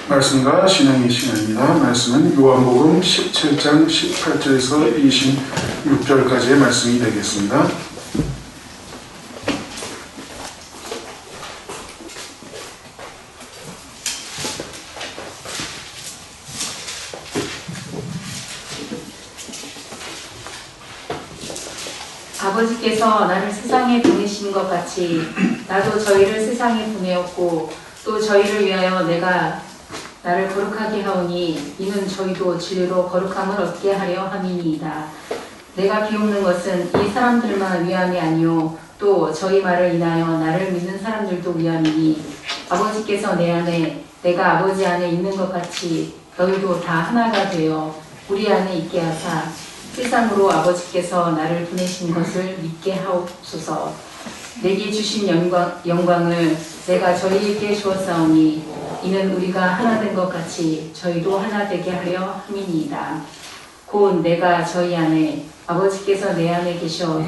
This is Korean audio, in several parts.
말씀과 신앙의 시간입니다. 말씀은 요한복음 17장 18절에서 26절까지의 말씀이 되겠습니다. 아버지께서 나를 세상에 보내신 것 같이 나도 저희를 세상에 보내었고 또 저희를 위하여 내가 나를 거룩하게 하오니 이는 저희도 진리로 거룩함을 얻게 하려 함이니이다. 내가 비웃는 것은 이 사람들만 위함이 아니요 또 저희 말을 인하여 나를 믿는 사람들도 위함이니 아버지께서 내 안에 내가 아버지 안에 있는 것 같이 너희도 다 하나가 되어 우리 안에 있게 하사 세상으로 아버지께서 나를 보내신 것을 믿게 하옵소서. 내게 주신 영광을 내가 저희에게 주었사오니 이는 우리가 하나 된 것 같이 저희도 하나 되게 하려 함이니이다. 곧 내가 저희 안에 아버지께서 내 안에 계셔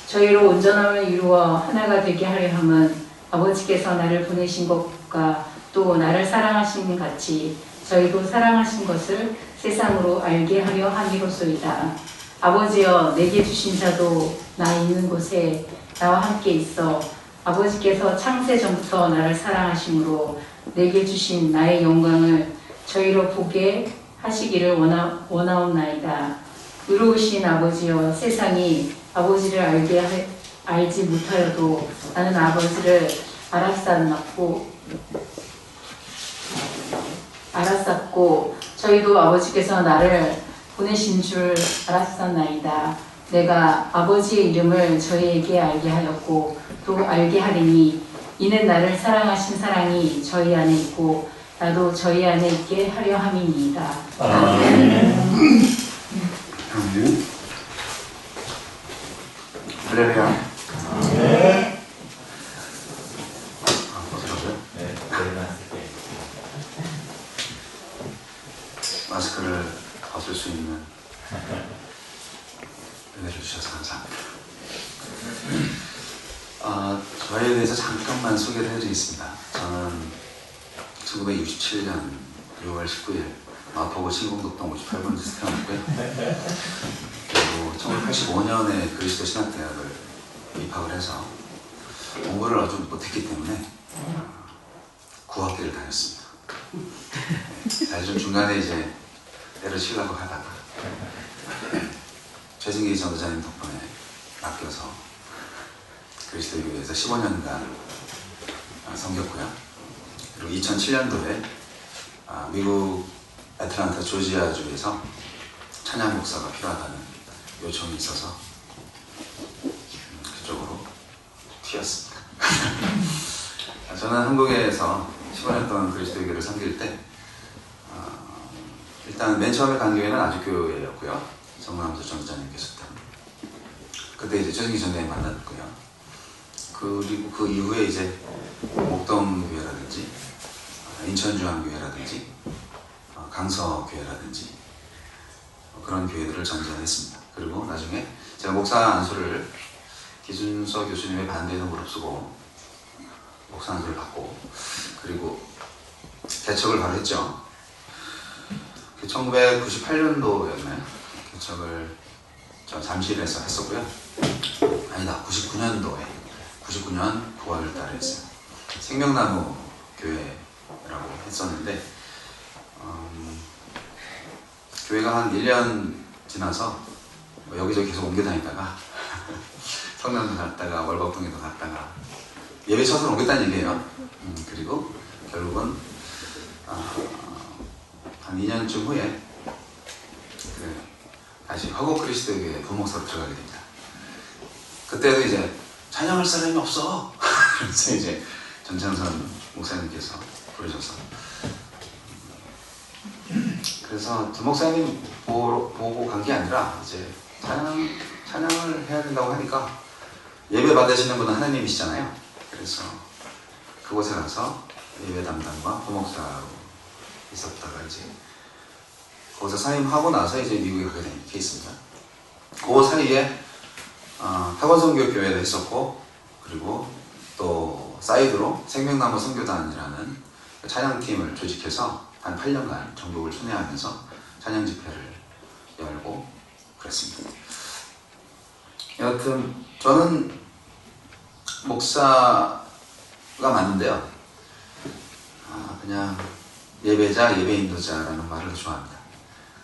저희로 온전함을 이루어 하나가 되게 하려 함은 아버지께서 나를 보내신 것과 또 나를 사랑하신 같이 저희도 사랑하신 것을 세상으로 알게 하려 함이로소이다. 아버지여 내게 주신 자도 나 있는 곳에 나와 함께 있어 아버지께서 창세 전부터 나를 사랑하심으로 내게 주신 나의 영광을 저희로 보게 하시기를 원하옵나이다. 의로우신 아버지여 세상이 아버지를 알지 못하여도 나는 아버지를 알았었고 저희도 아버지께서 나를 보내신 줄 알았었나이다. 내가 아버지의 이름을 저희에게 알게 하였고 또 알게 하리니 이는 나를 사랑하신 사랑이 저희 안에 있고 나도 저희 안에 있게 하려 함이니이다. 아멘. 아멘. 할렐루야. 네. 마스크를 벗을 수 있는 은혜를 주셔서 감사합니다. 저에 대해서 잠깐만 소개를 해드리겠습니다. 저는 1967년 6월 19일 마포구 신공덕동 58번지 태어났고요. 그리고 1985년에 그리스도 신학대학을 입학을 해서 공부를 아주 못했기 때문에 구학기를 다녔습니다. 사실 좀 중간에 이제 때려치려고 하다가 최진기 전도사님 덕분에 맡겨서 그리스도 교회에서 15년간 섬겼고요. 그리고 2007년도에 미국 애틀란타 조지아주에서 찬양 목사가 필요하다는 요청이 있어서 그쪽으로 튀었습니다. 저는 한국에서 15년 동안 그리스도 교회를 섬길 때 일단 맨 처음에 간 교회는 아주교회였고요. 정남수 전도사님께서 그때 이제 최진기 전도사님 만났고요. 그리고 그 이후에 이제 목동교회라든지 인천중앙교회라든지 강서교회라든지 그런 교회들을 전전했습니다. 그리고 나중에 제가 목사 안수를 기준서 교수님의 반대에서 무릅쓰고 목사 안수를 받고 그리고 개척을 바로 했죠. 1998년도였나요? 개척을 저 잠실에서 했었고요. 아니다, 99년 9월 달에 했어요. 생명나무 교회라고 했었는데 교회가 한 1년 지나서 여기저기 계속 옮겨 다니다가 성남도 갔다가 월곡동에도 갔다가 예배 처소를 옮겼다는 얘기예요. 그리고 결국은 한 2년쯤 후에 다시 화곡 그리스도 교회 부목사로 들어가게 됩니다. 그때도 이제 찬양할 사람이 없어. 그래서 이제 전창선 목사님께서 부르셔서 그래서 두 목사님 보고 간 게 아니라 이제 찬양을 해야 된다고 하니까 예배 받으시는 분은 하나님이시잖아요. 그래서 그곳에 가서 예배 담당과 부목사로 있었다가 이제 거기서 사임하고 나서 이제 미국에 가게 된 케이스입니다. 그 사이에 타권선교 교회도 했었고 그리고 또 사이드로 생명나무 선교단이라는 찬양팀을 조직해서 한 8년간 전국을 순회하면서 찬양 집회를 열고 그랬습니다. 여하튼 저는 목사가 맞는데요. 그냥 예배자, 예배 인도자라는 말을 좋아합니다.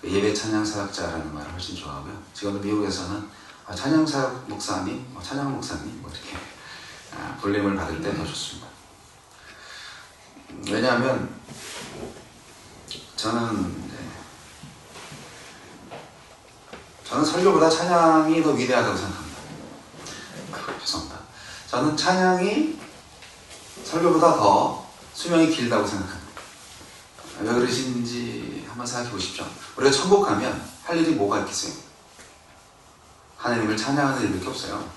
예배 찬양 사역자라는 말을 훨씬 좋아하고요. 지금도 미국에서는 찬양 사역 목사님, 찬양 목사님 이렇게 불림을 받을 때 더 좋습니다. 왜냐하면 저는 설교보다 찬양이 더 위대하다고 생각합니다. 죄송합니다. 저는 찬양이 설교보다 더 수명이 길다고 생각합니다. 왜 그러신지 한번 생각해 보십시오. 우리가 천국 가면 할 일이 뭐가 있겠어요? 하나님을 찬양하는 일밖에 없어요.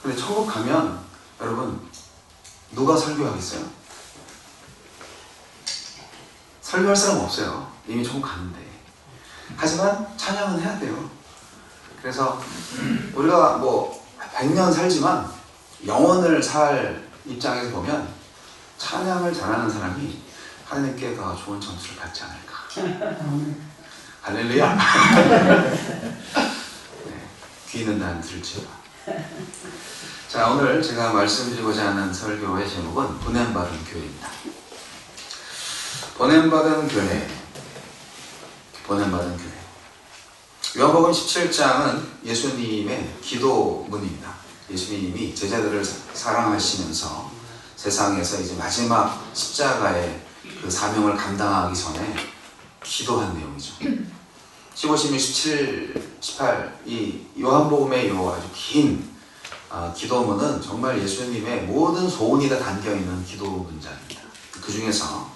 근데 천국 가면 여러분 누가 설교하겠어요? 설교할 사람 없어요. 이미 천국 가는데. 하지만 찬양은 해야 돼요. 그래서 우리가 100년 살지만 영원을 살 입장에서 보면 찬양을 잘하는 사람이 하나님께 더 좋은 점수를 받지 않을까. 할렐루야. 귀 있는 난 들을지어다. 자, 오늘 제가 말씀드리고자 하는 설교의 제목은 보냄받은 교회입니다. 보냄받은 교회. 보냄받은 교회. 요한복음 17장은 예수님의 기도문입니다. 예수님이 제자들을 사랑하시면서 세상에서 이제 마지막 십자가의 그 사명을 감당하기 전에 기도한 내용이죠. 15, 16, 17, 18 이 요한복음의 요 아주 긴 기도문은 정말 예수님의 모든 소원이 다 담겨있는 기도 문장입니다. 그 중에서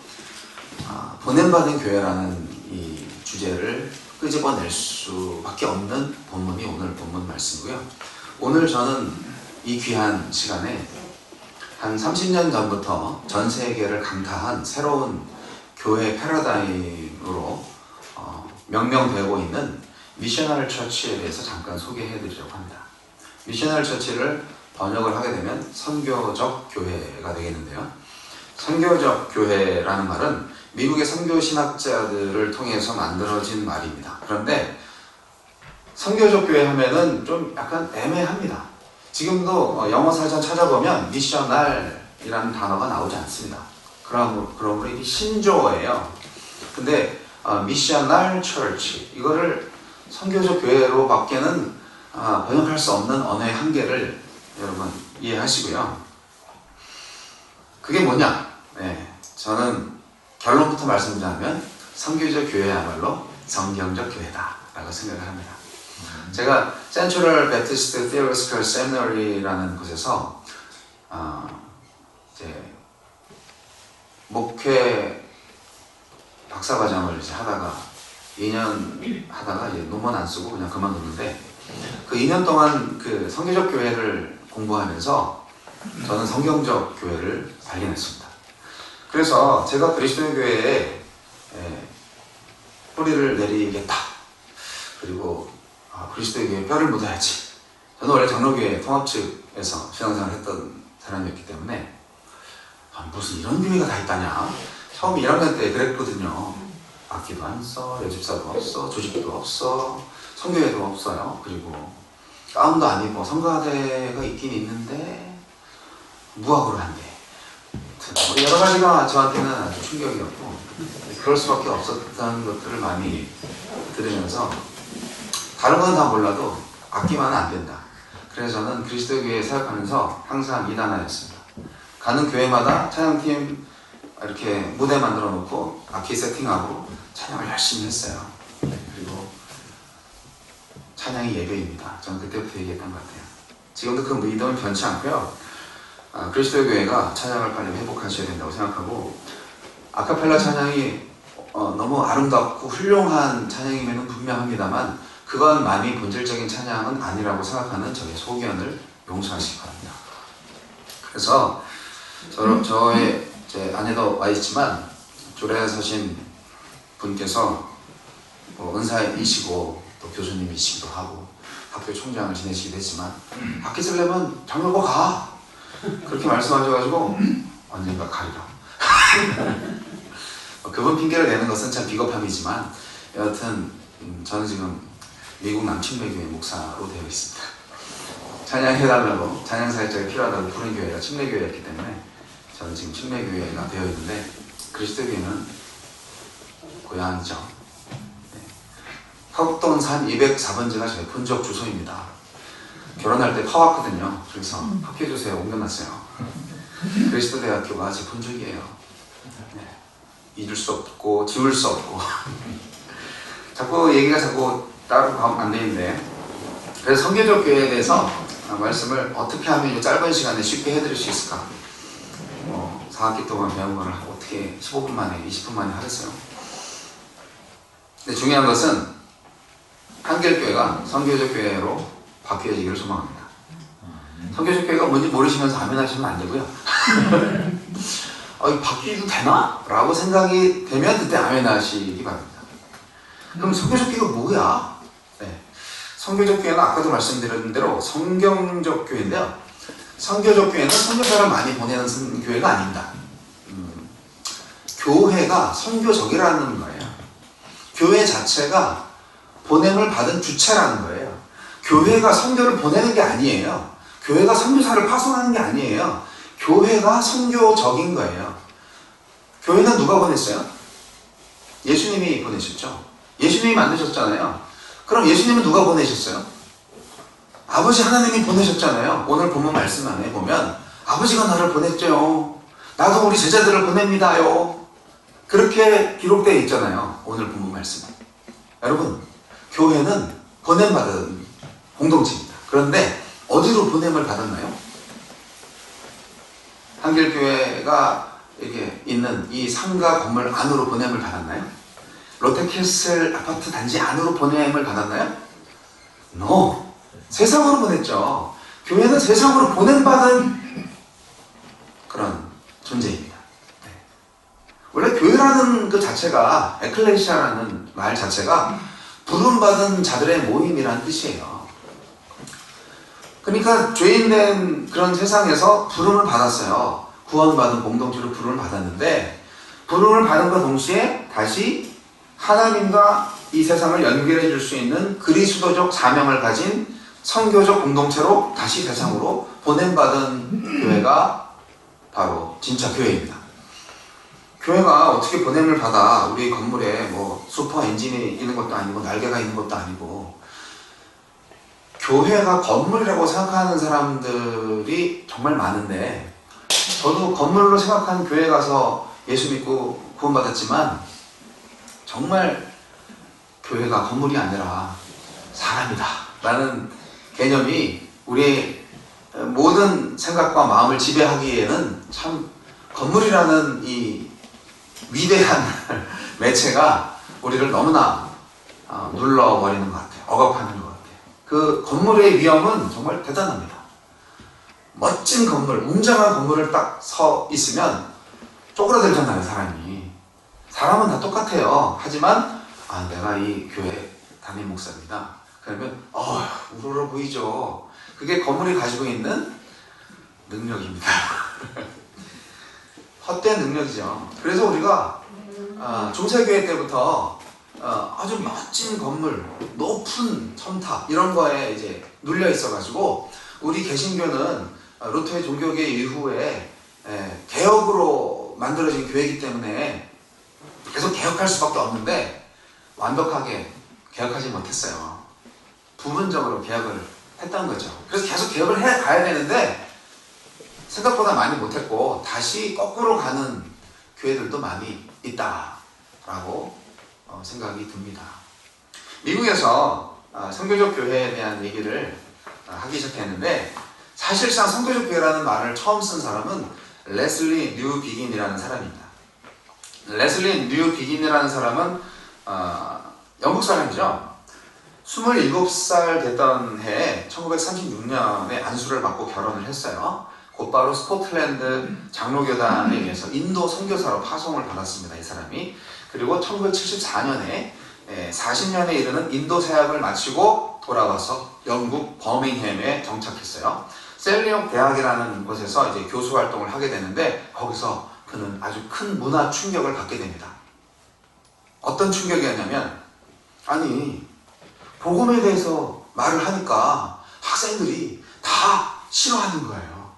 보냄받은 교회라는 이 주제를 끄집어낼 수밖에 없는 본문이 오늘 본문 말씀이고요. 오늘 저는 이 귀한 시간에 한 30년 전부터 전 세계를 강타한 새로운 교회 패러다임으로 명명되고 있는 미셔널 처치에 대해서 잠깐 소개해 드리려고 합니다. 미셔널 처치를 번역을 하게 되면 선교적 교회가 되겠는데요. 선교적 교회라는 말은 미국의 선교 신학자들을 통해서 만들어진 말입니다. 그런데 선교적 교회 하면은 좀 약간 애매합니다. 지금도 영어 사전 찾아보면 미셔널이라는 단어가 나오지 않습니다. 그러므로 이게 신조어예요. 근데 미셔널 처치 이거를 선교적 교회로 밖에는 번역할 수 없는 언어의 한계를 여러분 이해하시고요. 그게 뭐냐? 저는 결론부터 말씀드리자면 선교적 교회야말로 성경적 교회다라고 생각을 합니다. 제가 센트럴 베프티스트 티올로지컬 세미너리라는 곳에서 이제 목회 박사과정을 이제 하다가 2년 하다가 이제 논문 안 쓰고 그냥 그만뒀는데 그 2년 동안 그 성경적 교회를 공부하면서 저는 성경적 교회를 발견했습니다. 그래서 제가 그리스도의 교회에 뿌리를 내리겠다. 그리고 그리스도의 교회에 뼈를 묻어야지. 저는 원래 장로교회 통합 측에서 신앙생활을 했던 사람이었기 때문에 무슨 이런 교회가 다 있다냐. 처음 1학년 때 그랬거든요. 악기도 안 써, 여집사도 없어, 조직도 없어, 선교회도 없어요. 그리고 가운도 안 입어. 성가대가 있긴 있는데 무학으로 한대. 여러 가지가 저한테는 아주 충격이었고 그럴 수밖에 없었다는 것들을 많이 들으면서 다른 건 다 몰라도 악기만은 안 된다. 그래서 저는 그리스도 교회에 사역하면서 항상 이단하였습니다. 가는 교회마다 찬양팀 이렇게 무대 만들어 놓고 악기 세팅하고 찬양을 열심히 했어요. 그리고 찬양이 예배입니다. 저는 그때부터 얘기했던 것 같아요. 지금도 그 믿음은 변치 않고요. 그리스도 교회가 찬양을 빨리 회복하셔야 된다고 생각하고 아카펠라 찬양이 너무 아름답고 훌륭한 찬양이면 분명합니다만 그것만이 본질적인 찬양은 아니라고 생각하는 저의 소견을 용서하시기 바랍니다. 그래서 저의 제 아내도 와 있지만 조례에 서신 분께서 은사이시고 또 교수님이시기도 하고 학교 총장을 지내시기도 했지만 학기 쓰려면 장로고 가! 그렇게 말씀하셔가지고 언젠가 가리라. 그분 핑계를 대는 것은 참 비겁함이지만 여하튼 저는 지금 미국 남침례교회 목사로 되어 있습니다. 찬양해달라고 찬양 사역자가 필요하다고 부른 교회가 침례교회였기 때문에 저는 지금 침례교회가 되어 있는데 그리스도교회는 고향이죠. 네. 화곡동산 204번지가 저희 본적 주소입니다. 결혼할 때 파왔거든요. 그래서 합격해주세요. 옮겨놨어요. 그리스도대학교가 제 본적이에요. 네. 잊을 수 없고 지울 수 없고 자꾸 얘기가 따로 가면 안 되는데 그래서 선교적 교회에 대해서 말씀을 어떻게 하면 이 짧은 시간에 쉽게 해드릴 수 있을까? 4학기 동안 배운 거를 어떻게 15분 만에 20분 만에 하겠어요? 근데 중요한 것은 한길교회가 선교적 교회로 바뀌어지기를 소망합니다. 선교적 교회가 뭔지 모르시면서 아멘 하시면 안 되고요. 바뀌어도 되나? 라고 생각이 되면 그때 아멘 하시기 바랍니다. 그럼 선교적 교회가 뭐야? 네. 선교적 교회는 아까도 말씀드린 대로 성경적 교회인데요. 선교적 교회는 선교사를 많이 보내는 교회가 아닙니다. 교회가 선교적이라는 거예요. 교회 자체가 보냄을 받은 주체라는 거예요. 교회가 선교를 보내는 게 아니에요. 교회가 선교사를 파송하는 게 아니에요. 교회가 선교적인 거예요. 교회는 누가 보냈어요? 예수님이 보내셨죠. 예수님이 만드셨잖아요. 그럼 예수님은 누가 보내셨어요? 아버지 하나님이 보내셨잖아요. 오늘 본문 말씀 안에 보면 아버지가 나를 보냈죠. 나도 우리 제자들을 보냅니다요. 그렇게 기록되어 있잖아요. 오늘 본문 말씀. 여러분, 교회는 보냄받은 공동체입니다. 그런데 어디로 보냄을 받았나요? 한길교회가 이렇게 있는 이 상가 건물 안으로 보냄을 받았나요? 롯데캐슬 아파트 단지 안으로 보냄을 받았나요? No. 세상으로 보냈죠. 교회는 세상으로 보냄받은 그런 존재입니다. 네. 원래 교회라는 그 자체가 에클레시아라는 말 자체가 부름받은 자들의 모임이라는 뜻이에요. 그러니까 죄인된 그런 세상에서 부름을 받았어요. 구원받은 공동체로 부름을 받았는데 부름을 받은 것 동시에 다시 하나님과 이 세상을 연결해 줄 수 있는 그리스도적 사명을 가진 선교적 공동체로 다시 세상으로 보냄받은 교회가 바로 진짜 교회입니다. 교회가 어떻게 보냄을 받아 우리 건물에 슈퍼 엔진이 있는 것도 아니고 날개가 있는 것도 아니고 교회가 건물이라고 생각하는 사람들이 정말 많은데 저도 건물로 생각하는 교회 가서 예수 믿고 구원받았지만 정말 교회가 건물이 아니라 사람이다 라는 개념이 우리의 모든 생각과 마음을 지배하기에는 참 건물이라는 이 위대한 매체가 우리를 너무나 눌러버리는 것 같아요. 억압하는 것 같아요. 그 건물의 위험은 정말 대단합니다. 멋진 건물, 웅장한 건물을 딱 서 있으면 쪼그라들잖아요, 사람이. 사람은 다 똑같아요. 하지만 내가 이 교회 담임 목사입니다. 그러면 우러러 보이죠. 그게 건물이 가지고 있는 능력입니다. 헛된 능력이죠. 그래서 우리가 중세교회 때부터 아주 멋진 건물, 높은 첨탑 이런 거에 이제 눌려 있어가지고 우리 개신교는 루터의 종교개 이후에 개혁으로 만들어진 교회이기 때문에 계속 개혁할 수밖에 없는데 완벽하게 개혁하지 못했어요. 부분적으로 개혁을 했던 거죠. 그래서 계속 개혁을 해 가야 되는데 생각보다 많이 못했고 다시 거꾸로 가는 교회들도 많이 있다라고 생각이 듭니다. 미국에서 선교적 교회에 대한 얘기를 하기 시작했는데 사실상 선교적 교회라는 말을 처음 쓴 사람은 레슬리 뉴 비긴이라는 사람입니다. 레슬리 뉴 비긴이라는 사람은 영국 사람이죠. 27살 됐던 해에 1936년에 안수를 받고 결혼을 했어요. 곧바로 스코틀랜드 장로교단에 의해서 인도 선교사로 파송을 받았습니다. 이 사람이. 그리고 1974년에 40년에 이르는 인도 사역을 마치고 돌아와서 영국 버밍햄에 정착했어요. 셀리옥 대학이라는 곳에서 이제 교수 활동을 하게 되는데 거기서 그는 아주 큰 문화 충격을 받게 됩니다. 어떤 충격이었냐면, 아니 복음에 대해서 말을 하니까 학생들이 다 싫어하는 거예요.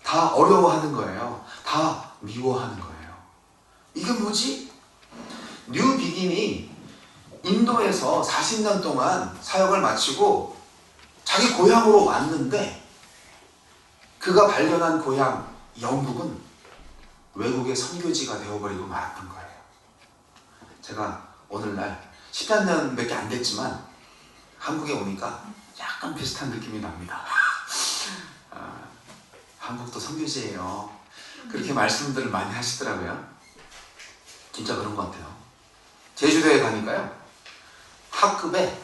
다 어려워하는 거예요. 다 미워하는 거예요. 이게 뭐지? 뉴 비긴이 인도에서 40년 동안 사역을 마치고 자기 고향으로 왔는데, 그가 발견한 고향 영국은 외국의 선교지가 되어버리고 말았던 거예요. 제가 오늘날 10몇 년 몇 개 안 됐지만 한국에 오니까 약간 비슷한 느낌이 납니다. 한국도 선교지예요. 그렇게 말씀들을 많이 하시더라고요. 진짜 그런 것 같아요. 제주도에 가니까요, 학급에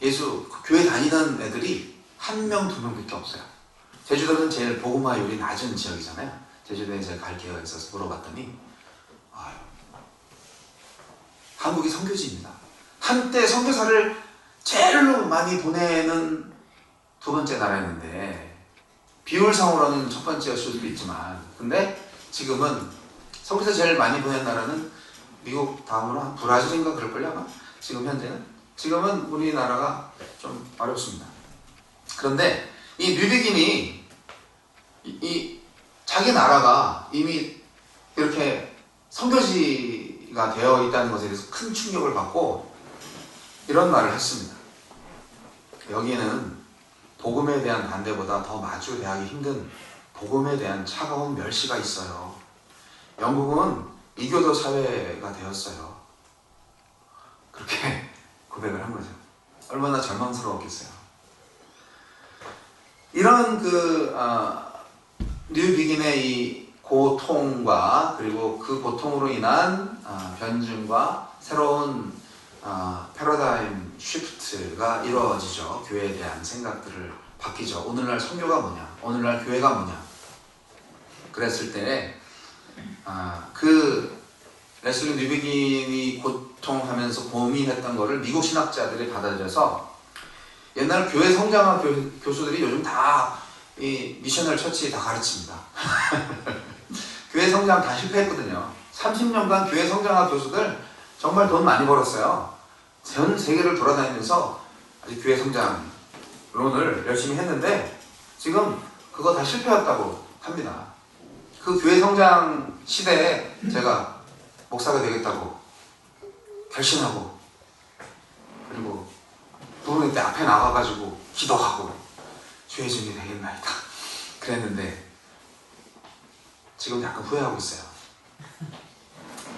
예수 교회 다니는 애들이 1명, 2명밖에 없어요. 제주도는 제일 복음화율이 낮은 지역이잖아요. 제주도에 제가 갈 기회가 있어서 물어봤더니 한국이 선교지입니다. 한때 선교사를 제일 많이 보내는 두 번째 나라였는데, 비율상으로는 첫 번째였을 수도 있지만, 근데 지금은 선교사 제일 많이 보낸 나라는 미국 다음으로 한 브라질인가 그럴걸요 아마? 지금 현재는? 지금은 우리나라가 좀 어렵습니다. 그런데 이 뉴비긴이 이 자기 나라가 이미 이렇게 선교지가 되어 있다는 것에 대해서 큰 충격을 받고 이런 말을 했습니다. 여기는 복음에 대한 반대보다 더 마주대하기 힘든 복음에 대한 차가운 멸시가 있어요. 영국은 이교도 사회가 되었어요. 그렇게 고백을 한 거죠. 얼마나 절망스러웠겠어요. 이런 뉴비긴의 이 고통과 그리고 그 고통으로 인한 변증과 새로운 패러다임 쉬프트가 이루어지죠. 교회에 대한 생각들을 바뀌죠. 오늘날 선교가 뭐냐? 오늘날 교회가 뭐냐? 그랬을 때 그 레슬리 뉴비긴이 고통하면서 고민했던 거를 미국 신학자들이 받아들여서 옛날 교회 성장학 교수들이 요즘 다 이 미셔널 처치 다 가르칩니다. 교회 성장 다 실패했거든요. 30년간 교회 성장학 교수들 정말 돈 많이 벌었어요. 전 세계를 돌아다니면서 아주 교회 성장론을 열심히 했는데 지금 그거 다 실패였다고 합니다. 그 교회 성장 시대에 제가 목사가 되겠다고 결심하고, 그리고 부흥회 때 앞에 나가가지고 기도하고 주의 종이 되겠나이다 그랬는데 지금 약간 후회하고 있어요.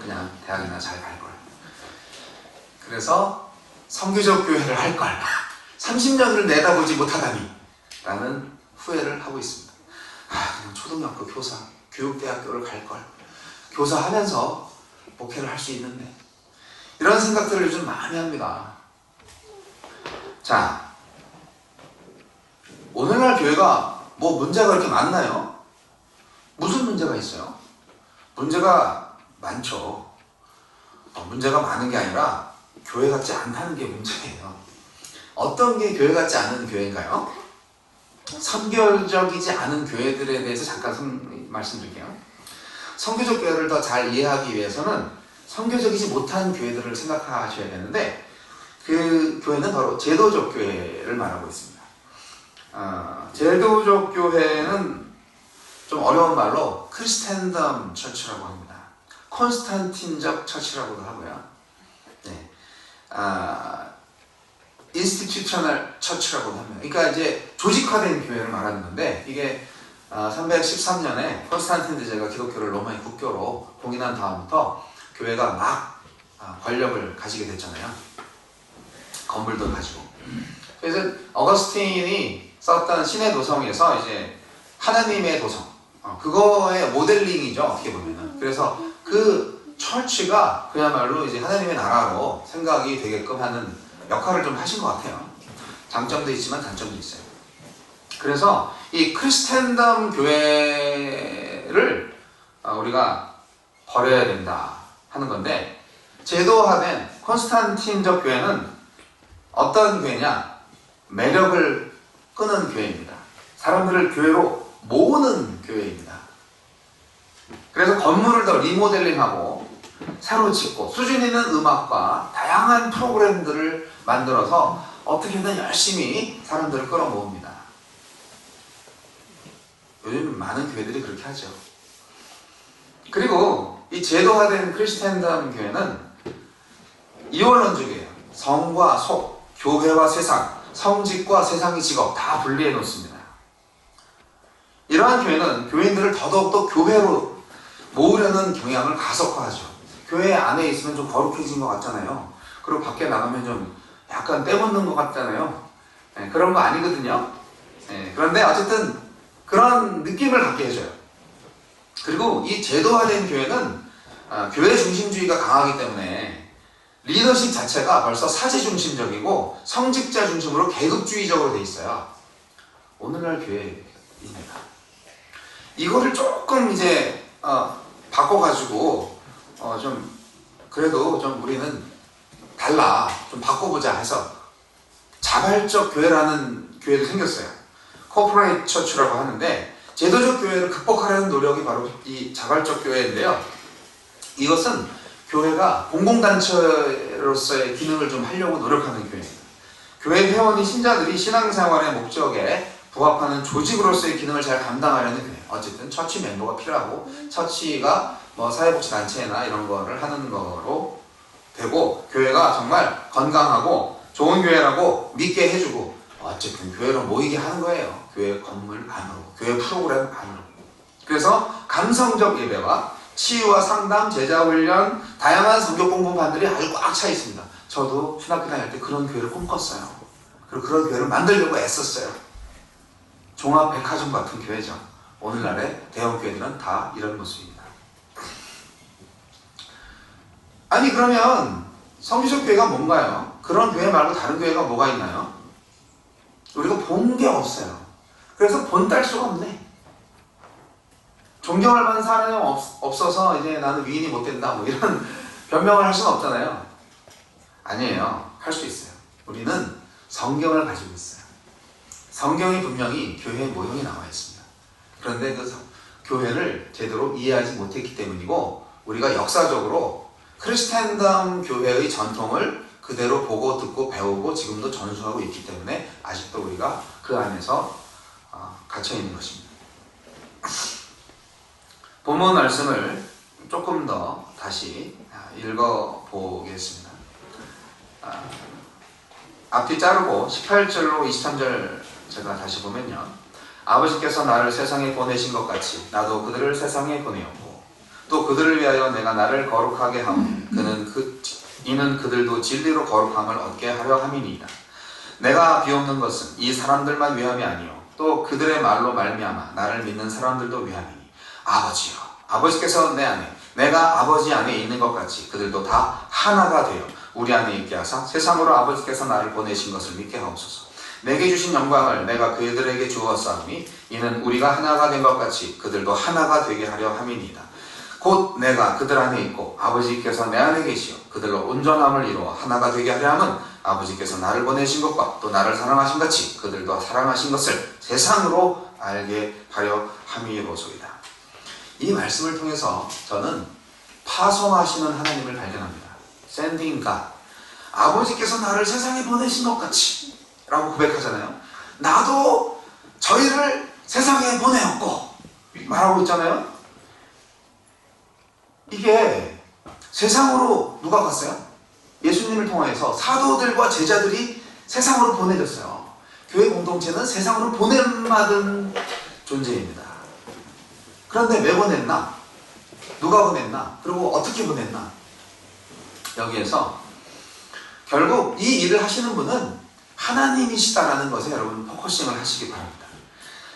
그냥 대학이나 잘 갈걸. 그래서 선교적 교회를 할걸 30년을 내다보지 못하다니 라는 후회를 하고 있습니다. 그냥 초등학교 교사, 교육대학교를 갈걸. 교사하면서 목회를 할 수 있는데, 이런 생각들을 요즘 많이 합니다. 자, 오늘날 교회가 뭐 문제가 그렇게 많나요? 무슨 문제가 있어요? 문제가 많죠. 문제가 많은 게 아니라 교회 같지 않다는 게 문제예요. 어떤 게 교회 같지 않은 교회인가요? 선교적이지 않은 교회들에 대해서 잠깐 말씀드릴게요. 선교적 교회를 더 잘 이해하기 위해서는 선교적이지 못한 교회들을 생각하셔야 되는데, 그 교회는 바로 제도적 교회를 말하고 있습니다. 제도적 교회는 좀 어려운 말로 크리스텐덤 처치라고 합니다. 콘스탄틴적 처치라고도 하고요. 네. 인스티튜셔널 처치라고도 합니다. 그러니까 이제 조직화된 교회를 말하는 건데, 이게 313년에 콘스탄틴 대제가 기독교를 로마의 국교로 공인한 다음부터 교회가 막 권력을 가지게 됐잖아요. 건물도 가지고. 그래서 어거스틴이 썼던 신의 도성에서 이제 하나님의 도성, 그거의 모델링이죠, 어떻게 보면은. 그래서 그 처치가 그야말로 이제 하나님의 나라로 생각이 되게끔 하는 역할을 좀 하신 것 같아요. 장점도 있지만 단점도 있어요. 그래서 이 크리스텐덤 교회를 우리가 버려야 된다 하는 건데, 제도화된 콘스탄틴적 교회는 어떤 교회냐? 매력을 끄는 교회입니다. 사람들을 교회로 모으는 교회입니다. 그래서 건물을 더 리모델링하고 새로 짓고 수준 있는 음악과 다양한 프로그램들을 만들어서 어떻게든 열심히 사람들을 끌어모읍니다. 요즘 많은 교회들이 그렇게 하죠. 그리고 이 제도화된 크리스찬덤 교회는 이원론적이에요. 성과 속, 교회와 세상, 성직과 세상의 직업 다 분리해 놓습니다. 이러한 교회는 교인들을 더더욱더 교회로 모으려는 경향을 가속화하죠. 교회 안에 있으면 좀 거룩해진 것 같잖아요. 그리고 밖에 나가면 좀 약간 때묻는 것 같잖아요. 네, 그런 거 아니거든요. 네, 그런데 어쨌든 그런 느낌을 갖게 해줘요. 그리고 이 제도화된 교회는 교회 중심주의가 강하기 때문에 리더십 자체가 벌써 사제 중심적이고 성직자 중심으로 계급주의적으로 돼 있어요. 오늘날 교회입니다. 이거를 조금 이제 바꿔가지고 좀 그래도 좀 우리는 달라 좀 바꿔보자 해서 자발적 교회라는 교회도 생겼어요. 코퍼레이트 처치라고 하는데 제도적 교회를 극복하려는 노력이 바로 이 자발적 교회인데요. 이것은 교회가 공공단체로서의 기능을 좀 하려고 노력하는 교회입니다. 교회 회원이 신자들이 신앙생활의 목적에 부합하는 조직으로서의 기능을 잘 감당하려는 교회. 어쨌든 처치 멤버가 필요하고 처치가 뭐 사회복지단체나 이런 거를 하는 거로 되고 교회가 정말 건강하고 좋은 교회라고 믿게 해주고 어쨌든 교회로 모이게 하는 거예요. 교회 건물 안으로, 교회 프로그램 안으로. 그래서 감성적 예배와 치유와 상담, 제자훈련, 다양한 성경 공부반들이 아주 꽉 차 있습니다. 저도 신학교 다닐 때 그런 교회를 꿈꿨어요. 그리고 그런 교회를 만들려고 애썼어요. 종합백화점 같은 교회죠. 오늘날의 대형 교회들은 다 이런 모습입니다. 아니 그러면 성기적 교회가 뭔가요? 그런 교회 말고 다른 교회가 뭐가 있나요? 우리가 본 게 없어요. 그래서 본딸 수가 없네. 존경할 만한 사람이 없어서 이제 나는 위인이 못 된다 뭐 이런 변명을 할 수는 없잖아요. 아니에요. 할 수 있어요. 우리는 성경을 가지고 있어요. 성경이 분명히 교회의 모형이 나와 있습니다. 그런데 그 교회를 제대로 이해하지 못했기 때문이고 우리가 역사적으로 크리스찬덤 교회의 전통을 그대로 보고 듣고 배우고 지금도 전수하고 있기 때문에 아직도 우리가 그 안에서 갇혀 있는 것입니다. 본문 말씀을 조금 더 다시 읽어보겠습니다. 앞뒤 자르고 18절로 23절 제가 다시 보면요. 아버지께서 나를 세상에 보내신 것 같이 나도 그들을 세상에 보내었고 또 그들을 위하여 내가 나를 거룩하게 하오니 이는 그들도 진리로 거룩함을 얻게 하려 함이니이다. 내가 비옵는 것은 이 사람들만 위함이 아니요 또 그들의 말로 말미암아 나를 믿는 사람들도 위함이니 아버지여 아버지께서 내 안에 내가 아버지 안에 있는 것 같이 그들도 다 하나가 되어 우리 안에 있게 하사 세상으로 아버지께서 나를 보내신 것을 믿게 하옵소서. 내게 주신 영광을 내가 그들에게 주었사오니 이는 우리가 하나가 된 것 같이 그들도 하나가 되게 하려 함이니이다. 곧 내가 그들 안에 있고 아버지께서 내 안에 계시어 그들로 온전함을 이루어 하나가 되게 하려 함은 아버지께서 나를 보내신 것과 또 나를 사랑하신 같이 그들도 사랑하신 것을 세상으로 알게 하려 함이로소이다. 이 말씀을 통해서 저는 파송하시는 하나님을 발견합니다. Sending God. 아버지께서 나를 세상에 보내신 것 같이 라고 고백하잖아요. 나도 저희를 세상에 보내었고 말하고 있잖아요. 이게 세상으로 누가 갔어요? 예수님을 통해서 사도들과 제자들이 세상으로 보내졌어요. 교회 공동체는 세상으로 보냄받은 존재입니다. 그런데 왜 보냈나? 누가 보냈나? 그리고 어떻게 보냈나? 여기에서 결국 이 일을 하시는 분은 하나님이시다라는 것에 여러분 포커싱을 하시기 바랍니다.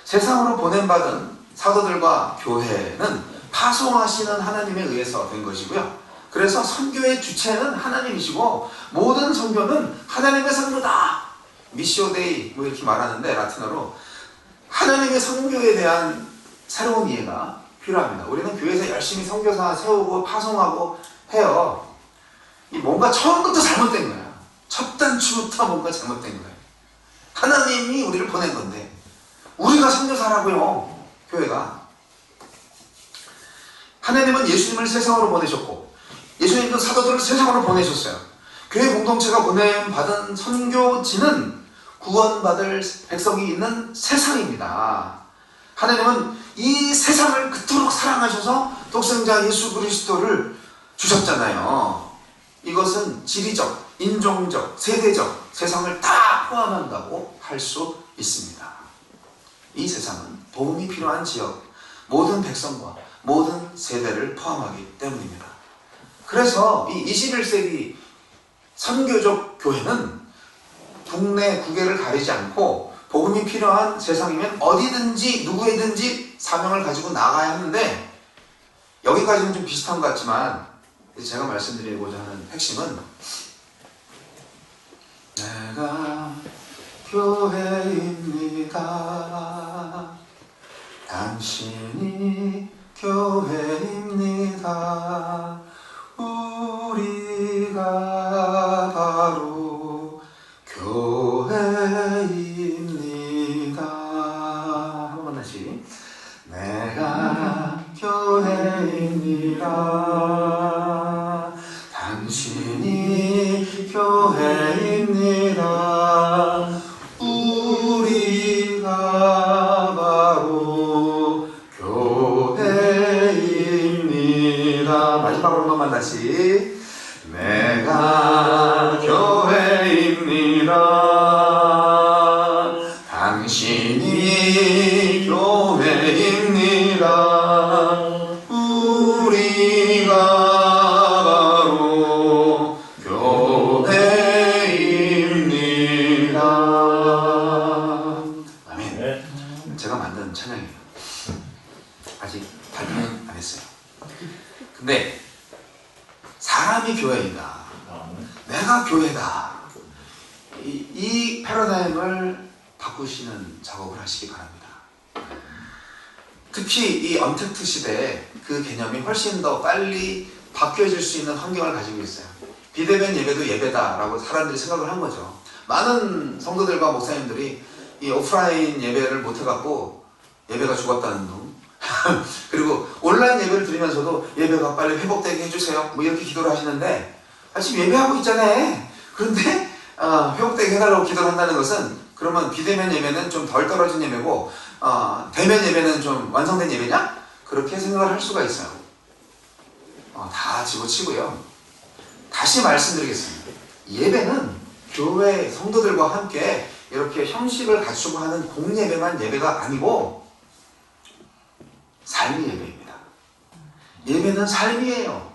세상으로 보냄받은 사도들과 교회는 파송하시는 하나님에 의해서 된 것이고요. 그래서 선교의 주체는 하나님이시고 모든 선교는 하나님의 선교다. 미시오 데이 뭐 이렇게 말하는데 라틴어로 하나님의 선교에 대한 새로운 이해가 필요합니다. 우리는 교회에서 열심히 선교사 세우고 파송하고 해요. 이 뭔가 처음부터 잘못된 거야. 첫 단추부터 뭔가 잘못된 거예요. 하나님이 우리를 보낸 건데 우리가 선교사라고요. 교회가. 하나님은 예수님을 세상으로 보내셨고 예수님도 사도들을 세상으로 보내셨어요. 교회 공동체가 보냄받은 선교지는 구원받을 백성이 있는 세상입니다. 하나님은 이 세상을 그토록 사랑하셔서 독생자 예수 그리스도를 주셨잖아요. 이것은 지리적, 인종적, 세대적 세상을 다 포함한다고 할 수 있습니다. 이 세상은 도움이 필요한 지역, 모든 백성과 모든 세대를 포함하기 때문입니다. 그래서 이 21세기 선교적 교회는 국내 국외를 가리지 않고 복음이 필요한 세상이면 어디든지 누구에든지 사명을 가지고 나가야 하는데, 여기까지는 좀 비슷한 것 같지만 제가 말씀드리고자 하는 핵심은, 내가 교회입니다. 당신이 교회입니다. 우리가 바로 교회입니다. 한 번만 다시. 내가 교회입니다. 당신이 교회입니다. 우리가 바로 교회입니다. 마지막으로 한 번만 다시. 내가 교회입니다. 당신이 교회입니다. 우리가 바로 교회입니다. 아멘. 제가 만든 찬양이에요. 아직 발표는 안 했어요. 근데 사람이 교회이다, 내가 교회다, 이 패러다임을 바꾸시는 작업을 하시기 바랍니다. 특히 이 언택트 시대에 그 개념이 훨씬 더 빨리 바뀌어질 수 있는 환경을 가지고 있어요. 비대면 예배도 예배다라고 사람들이 생각을 한 거죠. 많은 성도들과 목사님들이 이 오프라인 예배를 못 해갖고 예배가 죽었다는 둥 그리고 온라인 예배를 드리면서도 예배가 빨리 회복되게 해주세요 뭐 이렇게 기도를 하시는데, 지금 예배하고 있잖아요. 그런데 회복되게 해달라고 기도를 한다는 것은, 그러면 비대면 예배는 좀 덜 떨어진 예배고 대면 예배는 좀 완성된 예배냐? 그렇게 생각을 할 수가 있어요. 다 집어치고요. 다시 말씀드리겠습니다. 예배는 교회 성도들과 함께 이렇게 형식을 갖추고 하는 공예배만 예배가 아니고 삶의 예배입니다. 예배는 삶이에요.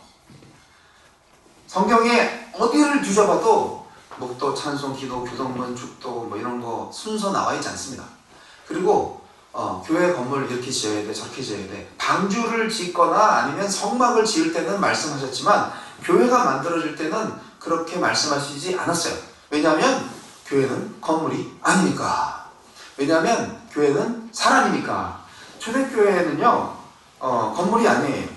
성경에 어디를 뒤져봐도 목도, 찬송, 기도, 교동문, 축도 뭐 이런 거 순서 나와 있지 않습니다. 그리고 교회 건물을 이렇게 지어야 돼, 저렇게 지어야 돼, 방주를 짓거나 아니면 성막을 지을 때는 말씀하셨지만 교회가 만들어질 때는 그렇게 말씀하시지 않았어요. 왜냐하면 교회는 건물이 아니니까. 왜냐하면 교회는 사람이니까. 초대교회는요 건물이 아니에요.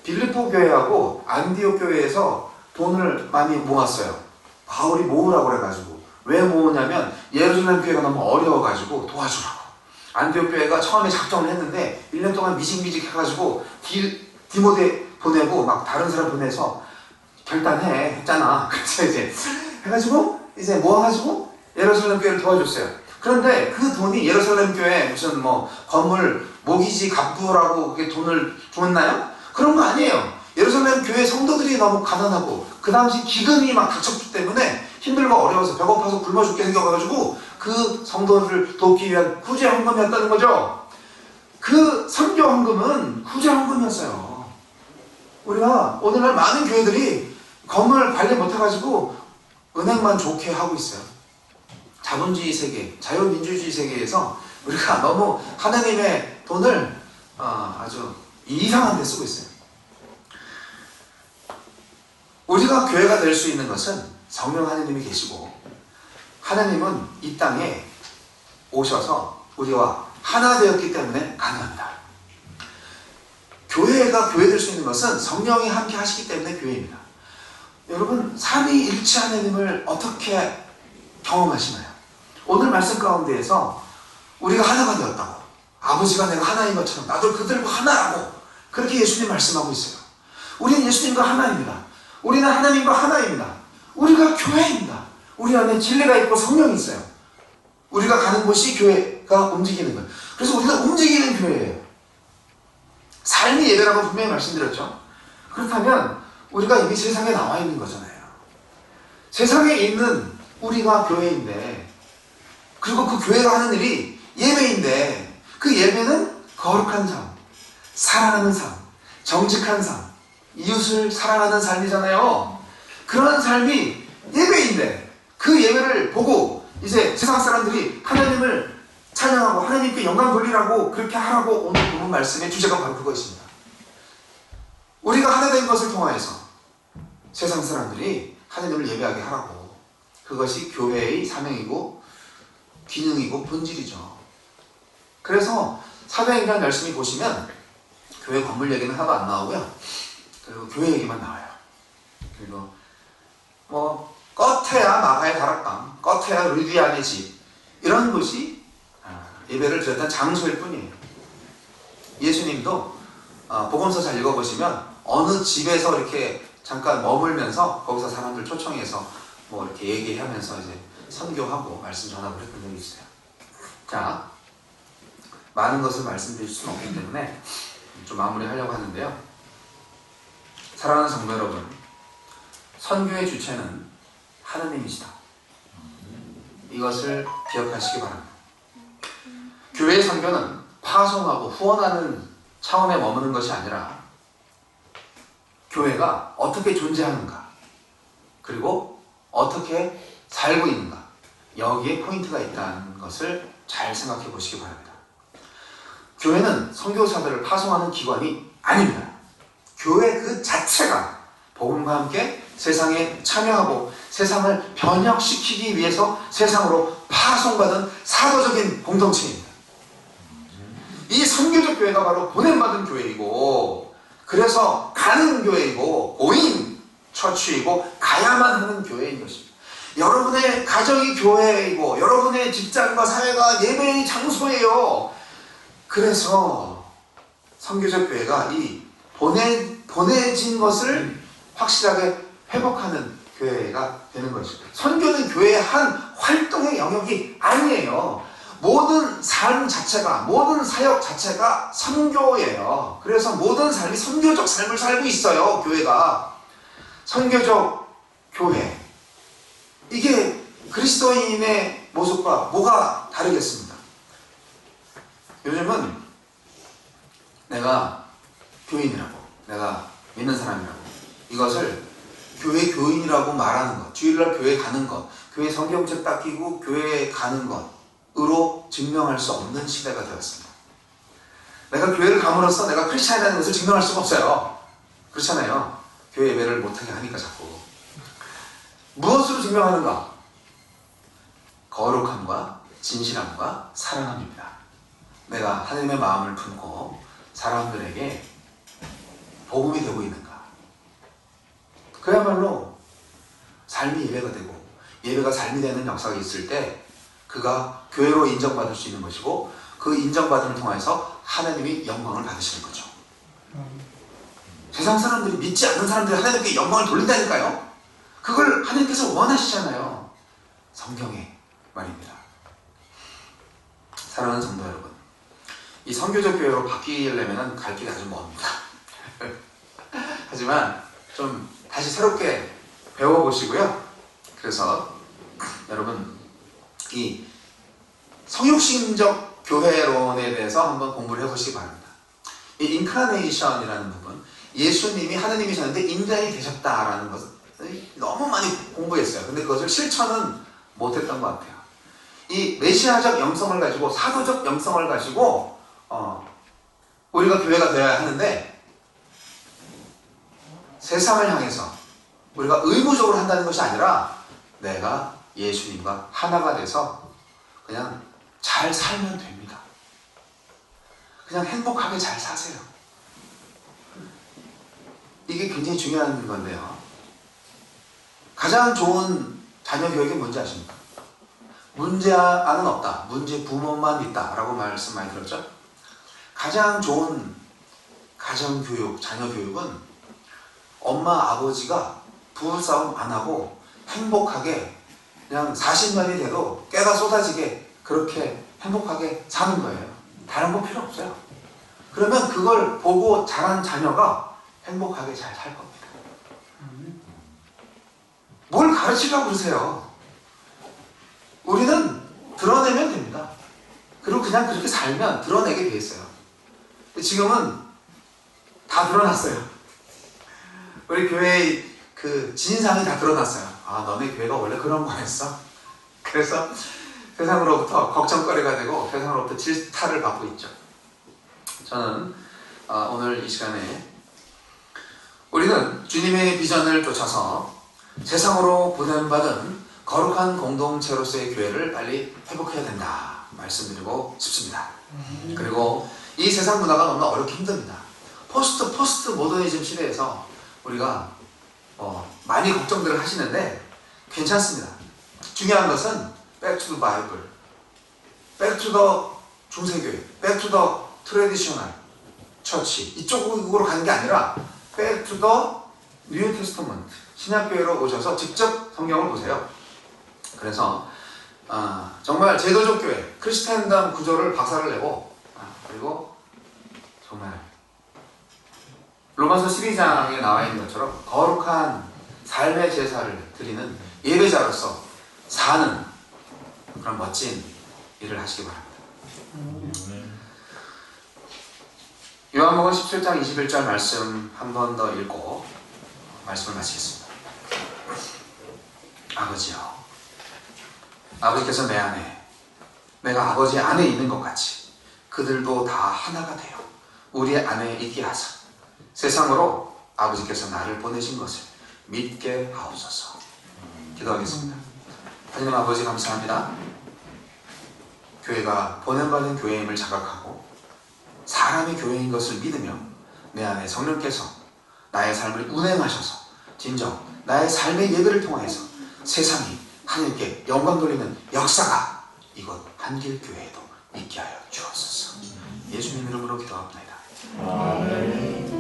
빌립보 교회하고 안디옥 교회에서 돈을 많이 모았어요. 바울이 모으라고 그래가지고. 왜 모으냐면 예루살렘 교회가 너무 어려워가지고 도와주라고. 안디옥 교회가 처음에 작정을 했는데 1년 동안 미직미직 해가지고 디모데 보내고 막 다른 사람 보내서 결단해 했잖아. 그래서 이제 해가지고 이제 모아가지고 예루살렘 교회를 도와줬어요. 그런데 그 돈이 예루살렘 교회 무슨 뭐 건물 모기지 갑부라고 그게 돈을 줬나요? 그런 거 아니에요. 예루살렘 교회 성도들이 너무 가난하고 그 당시 기근이 막 닥쳤기 때문에 힘들고 어려워서 배고파서 굶어 죽게 생겨가지고 그 성도를 돕기 위한 구제 헌금이었다는 거죠. 그 선교 헌금은 구제 헌금이었어요. 우리가 오늘날 많은 교회들이 건물 관리 못해가지고 은행만 좋게 하고 있어요. 자본주의 세계, 자유민주주의 세계에서 우리가 너무 하나님의 돈을 아주 이상한 데 쓰고 있어요. 우리가 교회가 될 수 있는 것은 성령 하나님이 계시고, 하나님은 이 땅에 오셔서 우리와 하나 되었기 때문에 가능합니다. 교회가 교회될 수 있는 것은 성령이 함께 하시기 때문에 교회입니다. 여러분, 삼위일체 하나님을 어떻게 경험하시나요? 오늘 말씀 가운데에서 우리가 하나가 되었다고, 아버지가 내가 하나인 것처럼 나도 그들과 하나라고, 그렇게 예수님 말씀하고 있어요. 우리는 예수님과 하나입니다. 우리는 하나님과 하나입니다. 우리가 교회입니다. 우리 안에 진리가 있고 성령이 있어요. 우리가 가는 곳이 교회가 움직이는 거예요. 그래서 우리는 움직이는 교회예요. 삶이 예배라고 분명히 말씀드렸죠. 그렇다면 우리가 이미 세상에 나와 있는 거잖아요. 세상에 있는 우리가 교회인데, 그리고 그 교회가 하는 일이 예배인데, 그 예배는 거룩한 삶, 사랑하는 삶, 정직한 삶, 이웃을 사랑하는 삶이잖아요. 그런 삶이 예배인데, 그 예배를 보고 이제 세상 사람들이 하나님을 찬양하고 하나님께 영광 돌리라고 그렇게 하라고 오늘 본문 말씀의 주제가 바로 그거였습니다. 우리가 하나 된 것을 통하여서 세상 사람들이 하나님을 예배하게 하라고. 그것이 교회의 사명이고 기능이고 본질이죠. 그래서 사도행전 열심히 보시면 교회 건물 얘기는 하나도 안 나오고요. 그리고 교회 얘기만 나와요. 그리고 껏해야 마가의 다락방, 껏해야 루디안의 집, 이런 곳이 예배를 드렸던 장소일 뿐이에요. 예수님도 복음서 잘 읽어보시면 어느 집에서 이렇게 잠깐 머물면서 거기서 사람들 초청해서 뭐 이렇게 얘기하면서 이제 선교하고 말씀 전하고 그랬던 적이 있어요. 자, 많은 것을 말씀드릴 수는 없기 때문에 좀 마무리하려고 하는데요. 사랑하는 성도 여러분, 선교의 주체는 하나님이시다. 이것을 기억하시기 바랍니다. 교회의 선교는 파송하고 후원하는 차원에 머무는 것이 아니라 교회가 어떻게 존재하는가, 그리고 어떻게 살고 있는가, 여기에 포인트가 있다는 것을 잘 생각해 보시기 바랍니다. 교회는 선교사들을 파송하는 기관이 아닙니다. 교회 그 자체가 복음과 함께 세상에 참여하고 세상을 변혁시키기 위해서 세상으로 파송받은 사도적인 공동체입니다. 이 선교적 교회가 바로 보냄받은 교회이고, 그래서 가는 교회이고 고인 처치이고 가야만 하는 교회인 것입니다. 여러분의 가정이 교회이고 여러분의 직장과 사회가 예배의 장소예요. 그래서 선교적 교회가 이 보내진 것을 확실하게 회복하는 교회가 되는 것입니다. 선교는 교회의 한 활동의 영역이 아니에요. 모든 삶 자체가, 모든 사역 자체가 선교예요. 그래서 모든 삶이 선교적 삶을 살고 있어요. 교회가 선교적 교회, 이게 그리스도인의 모습과 뭐가 다르겠습니까? 요즘은 내가 교인이라고, 내가 믿는 사람이라고, 이것을 교회 교인이라고 말하는 것, 주일날 교회 가는 것, 교회 성경책 딱 끼고 교회에 가는 것으로 증명할 수 없는 시대가 되었습니다. 내가 교회를 감으로써 내가 크리스찬이라는 것을 증명할 수가 없어요. 그렇잖아요. 교회 예배를 못하게 하니까 자꾸. 무엇으로 증명하는가? 거룩함과 진실함과 사랑함입니다. 내가 하나님의 마음을 품고 사람들에게 복음이 되고 있는가? 그야말로 삶이 예배가 되고 예배가 삶이 되는 역사가 있을 때 그가 교회로 인정받을 수 있는 것이고, 그 인정받음을 통해서 하나님이 영광을 받으시는 거죠. 세상 사람들이, 믿지 않는 사람들이 하나님께 영광을 돌린다니까요. 그걸 하나님께서 원하시잖아요. 성경의 말입니다. 사랑하는 성도 여러분, 이 선교적 교회로 바뀌려면 갈 길이 아주 멉니다. 하지만 좀 다시 새롭게 배워보시고요. 그래서 여러분, 이 성육신적 교회론에 대해서 한번 공부를 해보시기 바랍니다. 이 인카네이션이라는 부분, 예수님이 하나님이셨는데 인간이 되셨다라는 것을 너무 많이 공부했어요. 근데 그것을 실천은 못했던 것 같아요. 이 메시아적 영성을 가지고, 사도적 영성을 가지고 우리가 교회가 되어야 하는데, 세상을 향해서 우리가 의무적으로 한다는 것이 아니라 내가 예수님과 하나가 돼서 그냥 잘 살면 됩니다. 그냥 행복하게 잘 사세요. 이게 굉장히 중요한 건데요. 가장 좋은 자녀 교육이 뭔지 아십니까? 문제아는 없다, 문제 부모만 있다 라고 말씀 많이 들었죠? 가장 좋은 가정교육, 자녀교육은 엄마 아버지가 부부싸움 안 하고 행복하게 그냥 40년이 돼도 깨가 쏟아지게 그렇게 행복하게 사는 거예요. 다른 거 필요 없어요. 그러면 그걸 보고 자란 자녀가 행복하게 잘 살 겁니다. 뭘 가르치려고 그러세요? 우리는 드러내면 됩니다. 그리고 그냥 그렇게 살면 드러내게 돼 있어요. 지금은 다 드러났어요. 우리 교회의 그 진상이 다 드러났어요. 아, 너네 교회가 원래 그런 거였어? 그래서 세상으로부터 걱정거리가 되고 세상으로부터 질타를 받고 있죠. 저는 오늘 이 시간에 우리는 주님의 비전을 쫓아서 세상으로 보냄받은 거룩한 공동체로서의 교회를 빨리 회복해야 된다 말씀드리고 싶습니다. 그리고 이 세상 문화가 너무나 어렵게 힘듭니다. 포스트 모더니즘 시대에서 우리가 많이 걱정들을 하시는데 괜찮습니다. 중요한 것은 back to the Bible, back to the 중세교회, back to the traditional church 이쪽으로 가는 게 아니라 back to the New Testament 신약교회로 오셔서 직접 성경을 보세요. 그래서 정말 제도적 교회, 크리스찬담 구조를 박살을 내고 그리고 정말 로마서 12장에 나와 있는 것처럼 거룩한 삶의 제사를 드리는 예배자로서 사는 그런 멋진 일을 하시기 바랍니다. 요한복음 17장 21절 말씀 한 번 더 읽고 말씀을 마치겠습니다. 아버지여, 아버지께서 내 안에, 내가 아버지 안에 있는 것 같이 그들도 다 하나가 되어 우리 안에 있게 하사 세상으로 아버지께서 나를 보내신 것을 믿게 하옵소서. 기도하겠습니다. 하나님 아버지 감사합니다. 교회가 보냄받은 교회임을 자각하고 사람의 교회인 것을 믿으며 내 안에 성령께서 나의 삶을 운행하셔서 진정 나의 삶의 예배를 통해서 세상이 하나님께 영광 돌리는 역사가 이곳 한길교회에도 있게 하여 주옵소서. 예수님 이름으로 기도합니다. 아멘.